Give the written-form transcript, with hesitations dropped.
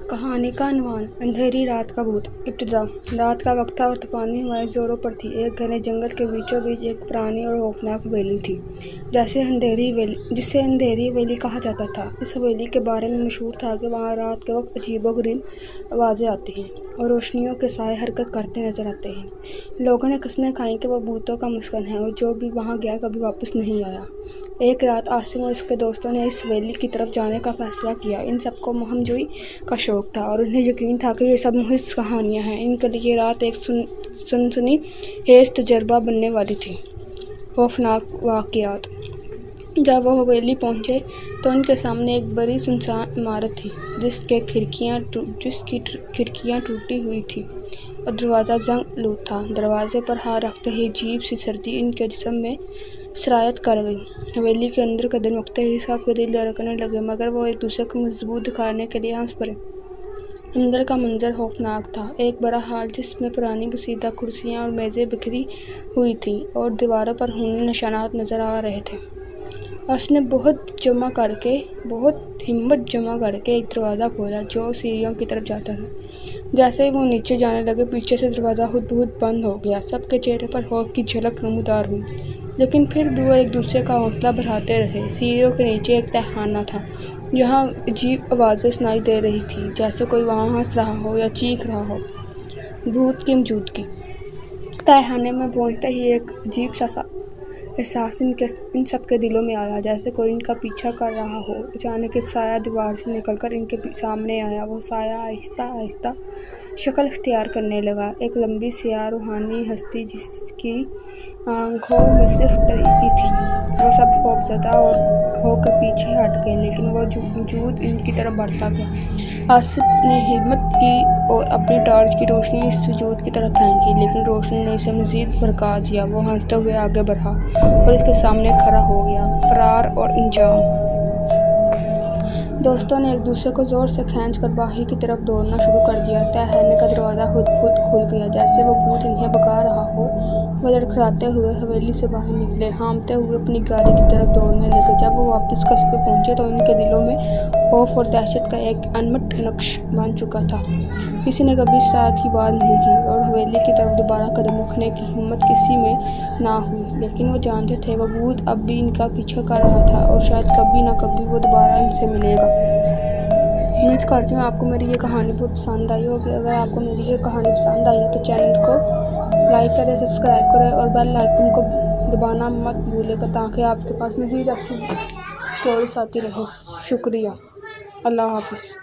कहानी का अनुमान। अंधेरी रात का भूत। इब्तिदा। रात का वक्त था और तूफानी हवाएं जोरों पर थी। एक घने जंगल के बीचों बीच एक पुरानी और खौफनाक हवेली थी, जिसे अंधेरी हवेली कहा जाता था। इस हवेली के बारे में मशहूर था कि वहाँ रात के वक्त अजीबोगरीब आवाज़ें आती हैं और रोशनियों के साए हरकत करते नजर आते हैं। लोगों ने कस्में खाई कि वह भूतों का मस्कन है और जो भी वहाँ गया कभी वापस नहीं आया। एक रात आसिम और उसके दोस्तों ने इस हवेली की तरफ जाने का फैसला किया। इन सबको मोहमजोई का शौक था और उन्हें यकीन था कि ये सब मुहिज कहानियाँ हैं। इनके लिए रात एक सनसनीखेज तजर्बा बनने वाली थी। खौफनाक वाक़यात। जब वो हवेली पहुंचे तो उनके सामने एक बड़ी सुनसान इमारत थी जिसकी खिड़कियां टूटी हुई थी और दरवाज़ा जंग-आलूद था। दरवाजे पर हाथ रखते ही अजीब सी सर्दी इनके जिस्म में सरायत कर गई। हवेली के अंदर कदम रखते ही सबके दिल धड़कने लगे, मगर वो एक दूसरे को मजबूत दिखाने के लिए हंस पड़े। अंदर का मंजर खौफनाक था। एक बड़ा हॉल जिसमें पुरानी बसीदा कुर्सियां और मेज़ें बिखरी हुई थीं और दीवारों पर खूनी निशानात नजर आ रहे थे। उसने बहुत हिम्मत जमा करके एक दरवाज़ा खोला जो सीढ़ियों की तरफ जाता था। जैसे ही वो नीचे जाने लगे, पीछे से दरवाज़ा खुद बंद हो गया। सबके चेहरे पर खौफ की झलक नमूदार हुई, लेकिन फिर भी वो एक दूसरे का हौसला बढ़ाते रहे। सीढ़ियों के नीचे एक तहखाना था जहाँ अजीब आवाज़ें सुनाई दे रही थी, जैसे कोई वहाँ हंस रहा हो या चीख रहा हो। भूत की मौजूदगी। तहखाने में पहुँचते ही एक अजीब सा एहसास इन सब के दिलों में आया, जैसे कोई इनका पीछा कर रहा हो। अचानक एक साया दीवार से निकलकर इनके सामने आया। वो साया आहिस्ता आहिस्ता शक्ल इख्तियार करने लगा। एक लंबी स्याह रूहानी हस्ती जिसकी आंखों में सिर्फ तारीकी थी। वो सब खौफजदा होकर पीछे हट गए, लेकिन वो वजूद इनकी तरफ बढ़ता गया। आसिफ ने हिम्मत की और अपनी टॉर्च की रोशनी इस वजूद की तरफ फेंकी, लेकिन रोशनी ने इसे मजीद भड़का दिया। वो हंसते हुए आगे बढ़ा और इसके सामने खड़ा हो गया। फरार और अंजाम। दोस्तों ने एक दूसरे को जोर से खींचकर बाहर की तरफ दौड़ना शुरू कर दिया। तहखाने का दरवाज़ा खुद खुल गया, जैसे वो भूत इन्हें भगा रहा हो। वो लड़खड़ाते हुए हवेली से बाहर निकले, हाँफते हुए अपनी गाड़ी की तरफ दौड़ने लगे। जब वो वापस कस्बे पहुंचे तो उनके दिलों में खौफ और दहशत का एक अनमट नक्श बन चुका था। किसी ने कभी इस रात की बात नहीं की और हवेली की तरफ दोबारा कदम रखने की हिम्मत किसी में ना हुई, लेकिन वो जानते थे वो भूत अब भी इनका पीछा कर रहा था और शायद कभी ना कभी वो दोबारा इनसे मिलेगा। उम्मीद करती हूँ आपको मेरी ये कहानी बहुत पसंद आई होगी। अगर आपको मेरी ये कहानी पसंद आई है तो चैनल को लाइक करें, सब्सक्राइब करें और बेल आइकन को दबाना मत भूलिएगा, ताकि आपके पास मज़ीद ऐसी स्टोरीज आती रहे। शुक्रिया। अल्लाह हाफ़िज़।